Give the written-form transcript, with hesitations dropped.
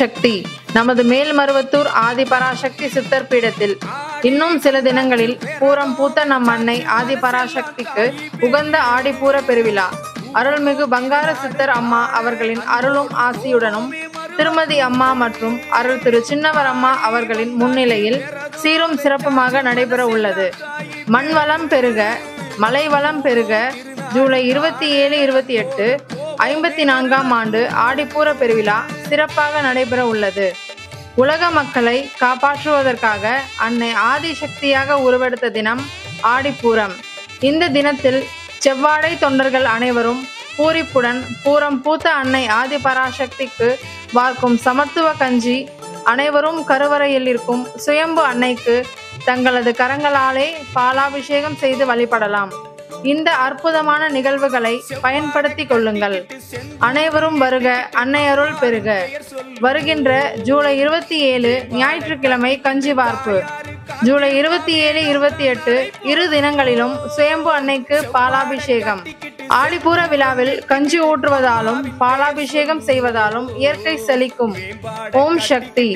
சக்தி. நமது மேல்மருவத்தூர் ஆதிபராசக்தி சித்தர் பீடத்தில் இன்னும் சில தினங்களில் பூரம் பூத்த நம் அன்னை ஆதிபராசக்திக்கு உகந்த ஆடிப்பூர பெருவிழா. அருள்மிகு பங்கார சித்தர் அம்மா அவர்களின் அருளும் ஆசியுடனும் திருமதி அம்மா மற்றும் அருள் திரு சின்னவர் அம்மா அவர்களின் முன்னிலையில் சீரும் சிறப்புமாக நடைபெற உள்ளது. மண் வளம் பெருக, மலை வளம் பெருக. ஜூலை 27, 28 54ஆம் ஆண்டு ஆடிப்பூர பெருவிழா சிறப்பாக நடைபெற உள்ளது. உலக மக்களை காப்பாற்றுவதற்காக அன்னை ஆதிசக்தியாக உருவெடுத்த தினம் ஆடிப்பூரம். இந்த தினத்தில் செவ்வாடை தொண்டர்கள் அனைவரும் பூரிப்புடன் பூரம் பூத்த அன்னை ஆதிபராசக்திக்கு வார்க்கும் சமத்துவ கஞ்சி அனைவரும் கருவறையில் இருக்கும் சுயம்பு அன்னைக்கு தங்களது கரங்களாலே பாலாபிஷேகம் செய்து வழிபடலாம். இந்த அற்புதமான நிகழ்வுகளை பயன்படுத்தி கொள்ளுங்கள். அனைவரும் வருக, அன்னை அருள் பெருக. வருகின்ற ஜூலை 27 ஞாயிற்றுக்கிழமை கஞ்சி வார்ப்பு. ஜூலை 27, 28 இரு தினங்களிலும் சுயம்பு அன்னைக்கு பாலாபிஷேகம். ஆடிப்பூர விழாவில் கஞ்சி ஊற்றுவதாலும் பாலாபிஷேகம் செய்வதாலும் இயற்கை செழிக்கும். ஓம் சக்தி.